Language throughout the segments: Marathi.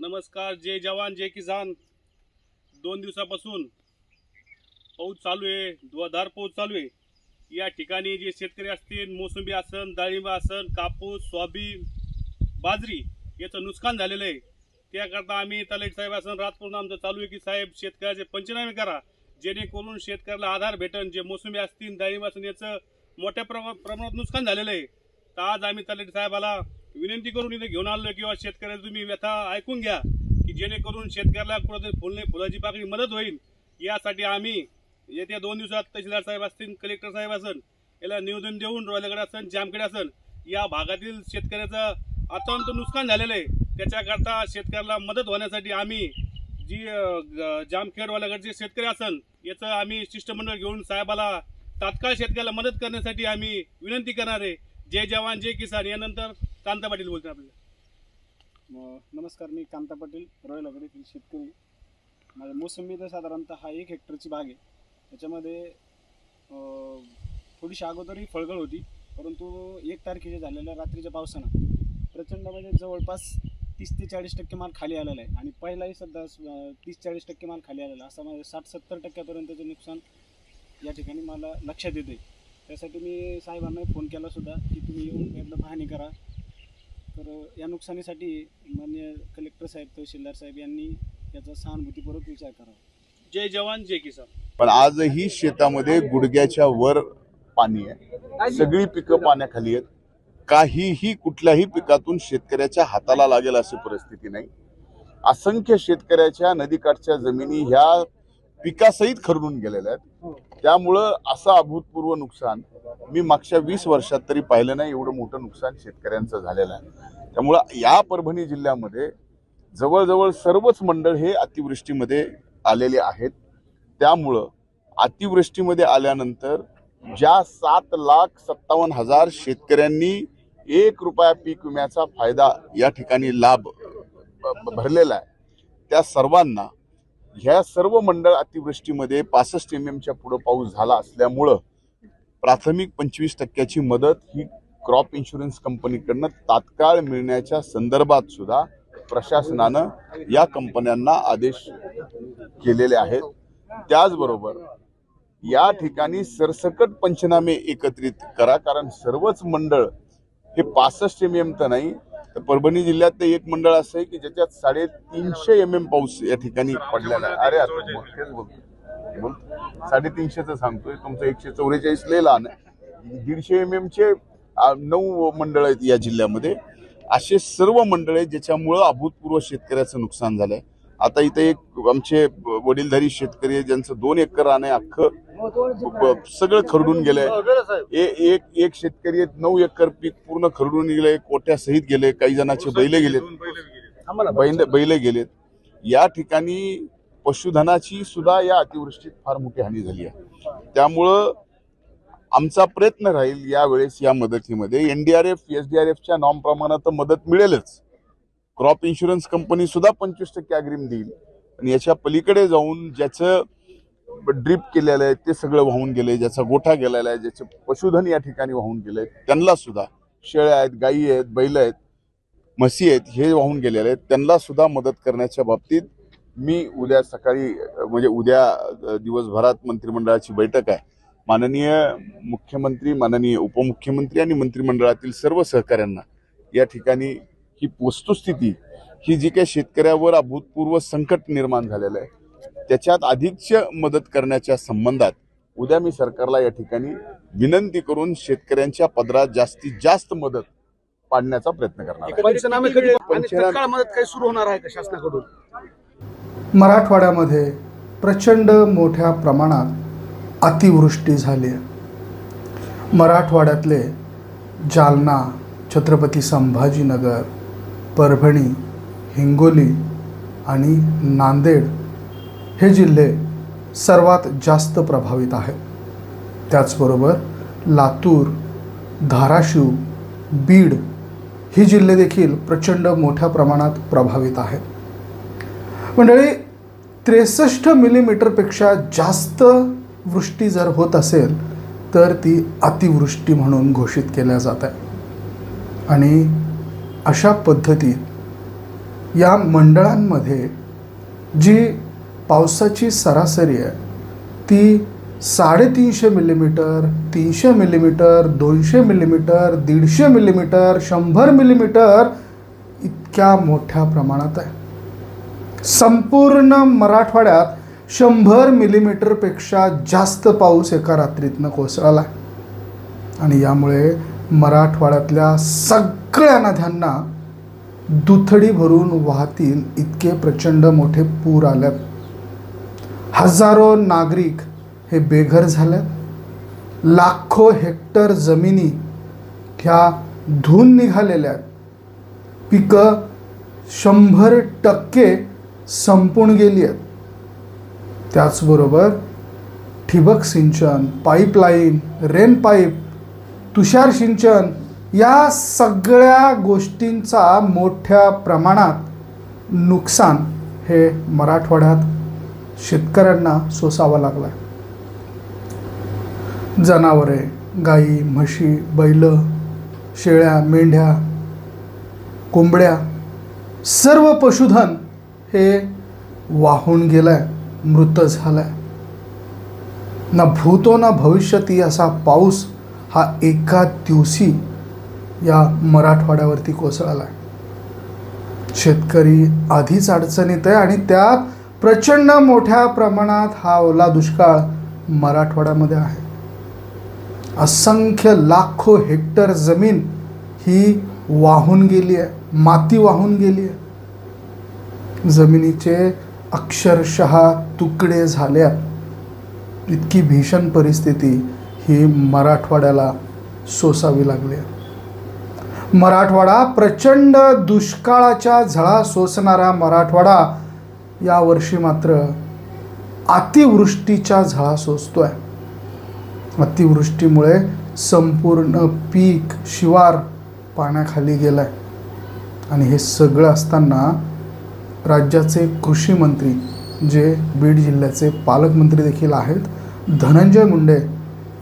नमस्कार. जय जवान जय किसान. 2 दिवसापासून पाऊस चालू आहे, धुवाधार पाऊस चालू आहे. या ठिकाणी जे शेतकरी असतील, मोसंबी असन, डाळिंब असन, कापूस, सोयाबीन, बाजरी याचं नुकसान झालेलं आहे. त्याकरता आम्ही तलाठी साहेब असन रातपासून आमचं चालू आहे की साहेब शेतकऱ्याचे पंचनामे करा, जेणेकरून शेतकऱ्याला आधार भेटन. जे मोसंबी असतील, डाळिंब असन याचं मोठ्या प्रमाणात नुकसान झालेलं आहे. तर आज आम्ही तलाठी साहेबाला विनंती करून इथे घेऊन आलो किंवा शेतकऱ्याला तुम्ही व्यथा ऐकून घ्या की जेणेकरून शेतकऱ्याला कुठेतरी फुलाची पाकळी मदत होईल. यासाठी आम्ही येत्या 2 दिवसात तहसीलदार साहेब असतील, कलेक्टर साहेब असन याला निवेदन देऊन रोयलगड असन, जामखेड असन या भागातील शेतकऱ्याचं अत्यंत नुकसान झालेलं आहे. त्याच्याकरता शेतकऱ्याला मदत होण्यासाठी आम्ही जी जामखेड रोयलगडचे शेतकरी असन याचं आम्ही शिष्टमंडळ घेऊन साहेबाला तात्काळ शेतकऱ्याला मदत करण्यासाठी आम्ही विनंती करणार आहे. जय जवान जय किसान. यानंतर कांता पाटील बोलतो आपल्याला. नमस्कार, मी कांता पाटील, रोयलगड येथील शेतकरी. माझ्या मोसंबी तर साधारणतः 1 हेक्टरची बाग आहे. त्याच्यामध्ये थोडीशी अगोदरही फळगळ होती, परंतु 1 तारखेच्या झालेल्या रात्रीच्या पावसानं प्रचंड म्हणजे जवळपास 30 ते 40% माल खाली आलेला आहे. आणि पहिलाही सध्या 30-40% माल खाली आलेला, असा म्हणजे 60-70% नुकसान या ठिकाणी मला लक्षात येते. त्यासाठी मी साहेबांना फोन केला सुद्धा की तुम्ही येऊन एकदा पाहणी करा. तर या नुकसानीसाठी माननीय कलेक्टर साहेब, तहसीलदार साहेब यांनी याचा सहानुभूतीपूर्वक विचार करावा. जय जवान जय किसान. पण आजही शेतामध्ये गुडघ्याच्या वर पाणी आहे. सगळी पिकं पाण्याखाली आहेत. काहीही कुठल्याही पिकातून शेतकऱ्याच्या हाताला लागेल अशी परिस्थिती नाही. असंख्य शेतकऱ्याच्या नदीकाठच्या जमिनी ह्या पिकासहित खरडून गेलेल्या आहेत. त्यामुळं असं अभूतपूर्व नुकसान मी मागच्या 20 वर्षात तरी पाहिलं नाही. एवढं मोठं नुकसान शेतकऱ्यांचं झालेलं आहे. त्यामुळं या परभणी जिल्ह्यामध्ये जवळजवळ सर्वच मंडळ हे अतिवृष्टीमध्ये आलेले आहेत. त्यामुळं अतिवृष्टीमध्ये आल्यानंतर ज्या 7,57,000 शेतकऱ्यांनी 1 रुपया पीक विम्याचा फायदा या ठिकाणी लाभ भरलेला आहे, त्या सर्वांना ह्या सर्व मंडळ अतिवृष्टीमध्ये 65 mm पुढे पाऊस झाला असल्यामुळं प्राथमिक 25% मदत ही क्रॉप इन्शुरन्स कंपनीकडनं तात्काळ मिळण्याच्या संदर्भात सुद्धा प्रशासनानं या कंपन्यांना आदेश केलेले आहेत. त्याचबरोबर या ठिकाणी सरसकट पंचनामे एकत्रित करा, कारण सर्वच मंडळ हे 65 mm तर नाही, तर परभणी जिल्ह्यात एक मंडळ असं आहे की ज्याच्यात 350 mm पाऊस या ठिकाणी पडलेला आहे. अरे आता 350च सांगतोय, तुमचं 144 लय लहान आहे. 150 mm चे 9 मंडळ आहेत या जिल्ह्यामध्ये. असे सर्व मंडळ आहेत ज्याच्यामुळं अभूतपूर्व शेतकऱ्याचं नुकसान झालंय. आता इथे एक आमचे वडीलधारी शेतकरी आहे ज्यांचं 2 एकर रान आहे, अख्खं सगळं खरडून गेलंय. एक शेतकरी 9 एकर पीक पूर्ण खरडून गेलंय, कोट्यासहित गेले. काही जणांचे बैल गेलेत. या ठिकाणी पशुधनाची सुद्धा या अतिवृष्टीत फार मोठी हानी झाली आहे. त्यामुळं आमचा प्रयत्न राहील यावेळेस या मदतीमध्ये NDRF, SDRFच्या नॉर्म प्रमाणात मदत मिळेलच. क्रॉप इन्शुरन्स कंपनी सुद्धा 25% अग्रिम देईल. आणि याच्या पलीकडे जाऊन ज्याचं ड्रीप केलेलं आहे ते सगळं वाहून गेलंय, ज्याचा गोठा गेलेला आहे, ज्याचं पशुधन या ठिकाणी वाहून गेलंय, त्यांना सुद्धा शेळ्या आहेत, गायी आहेत, बैल आहेत, म्हशी आहेत, हे वाहून गेलेले आहेत, त्यांना सुद्धा मदत करण्याच्या बाबतीत मी उद्या सकाळी म्हणजे उद्या दिवसभरात मंत्रिमंडळाची बैठक आहे. माननीय मुख्यमंत्री, माननीय उपमुख्यमंत्री आणि मंत्रिमंडळातील सर्व सहकाऱ्यांना या ठिकाणी ही वस्तुस्थिती, ही जी काही शेतकऱ्यावर अभूतपूर्व संकट निर्माण झालेलं आहे त्याच्यात अधिकची मदत करण्याच्या संबंधात उद्या मी सरकारला या ठिकाणी विनंती करून शेतकऱ्यांच्या पदरात जास्तीत जास्त मदत पाडण्याचा प्रयत्न करणार. पंचनामे मदत काही सुरू होणार आहे का शासनाकडून? मराठवाड्यामध्ये प्रचंड मोठ्या प्रमाणात अतिवृष्टी झाली आहे. मराठवाड्यातले जालना, छत्रपती संभाजीनगर, परभणी, हिंगोली आणि नांदेड हे जिल्हे सर्वात जास्त प्रभावित आहेत. त्याचबरोबर लातूर, धाराशिव, बीड ही जिल्हे देखील प्रचंड मोठ्या प्रमाणात प्रभावित आहेत. मंडळी, 63 मिलीमीटरपेक्षा जास्त वृष्टी जर होत असेल तर ती अतिवृष्टी म्हणून घोषित केल्या जात आहे. आणि अशा पद्धतीत या मंडळांमध्ये जी पावसाची सरासरी आहे ती 350 millimetre, 300 millimetre, 200 millimetre, 150 millimetre, 100 millimetre इतक्या मोठ्या प्रमाणात आहे. संपूर्ण मराठवाड्यात 100 मिलीमीटरपेक्षा जास्त पाऊस एका रात्रीतनं कोसळला आणि यामुळे मराठवाड्यातल्या सगळ्या नद्यांना दुथडी भरून वाहतील इतके प्रचंड मोठे पूर आल्यात. हजारो नागरिक हे बेघर झाल्यात. लाखो हेक्टर जमिनी ह्या धुऊन निघालेल्या आहेत. पिकं 100% संपून गेली आहेत. त्याचबरोबर ठिबक सिंचन, पाईपलाईन, रेन पाईप, तुषार सिंचन या सगळ्या गोष्टींचा मोठ्या प्रमाणात नुकसान हे मराठवाड्यात शेतकऱ्यांना सोसावं लागलं. जनावरे, गाई, म्हशी, बैल, शेळ्या, मेंढ्या, कोंबड्या सर्व पशुधन हे वाहून गेलंय, मृत झालंय. ना भूतो ना भविष्यती असा पाऊस हा एका दिवशी या मराठवाड्यावरती कोसळला आहे. शेतकरी आधीच अडचणीत आहे आणि त्यात प्रचंड मोठ्या प्रमाणात हा ओला दुष्काळ मराठवाड्यामध्ये आहे. असंख्य लाखो हेक्टर जमीन ही वाहून गेली आहे, माती वाहून गेली आहे. जमिनीचे अक्षरशः तुकडे झाल्यात. इतकी भीषण परिस्थिती ही मराठवाड्याला सोसावी लागली आहे. मराठवाडा प्रचंड दुष्काळाच्या झळा सोसणारा मराठवाडा यावर्षी मात्र अतिवृष्टीच्या झळा सोसतोय. अतिवृष्टीमुळे संपूर्ण पीक शिवार पाण्याखाली गेलाय आणि हे सगळं असताना राज्याचे कृषी मंत्री जे बीड जिल्ह्याचे पालकमंत्री देखील आहेत, धनंजय मुंडे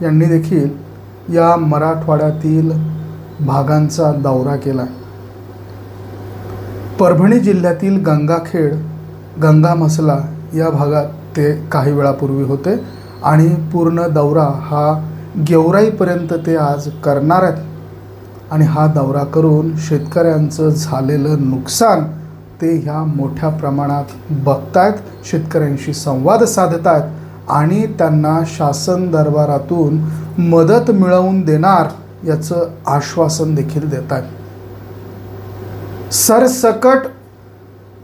यांनी देखील या मराठवाड्यातील भागांचा दौरा केला. परभणी जिल्ह्यातील गंगाखेड, गंगामसला या भागात ते काही वेळापूर्वी होते आणि पूर्ण दौरा हा गेवराईपर्यंत ते आज करणार आहेत आणि हा दौरा करून शेतकऱ्यांचं झालेलं नुकसान ते ह्या मोठ्या प्रमाणात बघतायत, शेतकऱ्यांशी संवाद साधतायत आणि त्यांना शासन दरबारातून मदत मिळवून देणार याचं आश्वासन देखील देत आहेत. सरसकट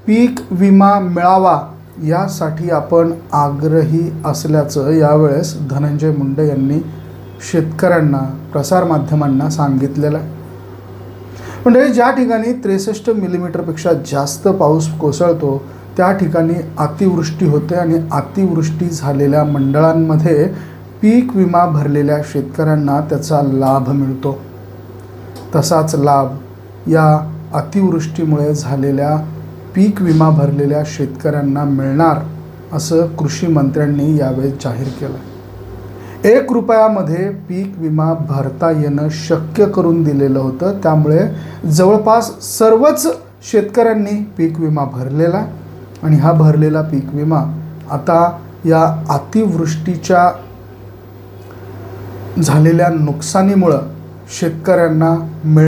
पीक विमा मिळावा यासाठी आपण आग्रही असल्याचं यावेळेस धनंजय मुंडे यांनी शेतकऱ्यांना, प्रसारमाध्यमांना सांगितलेलं आहे. म्हणजे ज्या ठिकाणी 63 मिलीमीटरपेक्षा जास्त पाऊस कोसळतो त्या ठिकाणी अतिवृष्टी होते आणि अतिवृष्टी झालेल्या मंडळांमध्ये पीक विमा भरलेल्या शेतकऱ्यांना त्याचा लाभ मिळतो. तसाच लाभ या अतिवृष्टीमुळे झालेल्या पीक विमा भरलेल्या शेतकऱ्यांना मिळणार असं कृषी मंत्र्यांनी यावेळी जाहीर केलं. 1 रुपयामध्ये पीक विमा भरता येणं शक्य करून दिलेलं होतं. त्यामुळे जवळपास सर्वच शेतकऱ्यांनी पीक विमा भरलेला आणि हा भरलेला पीक विमा आता या अतिवृष्टीच्या झालेल्या नुकसानीमुळं शेतकऱ्यांना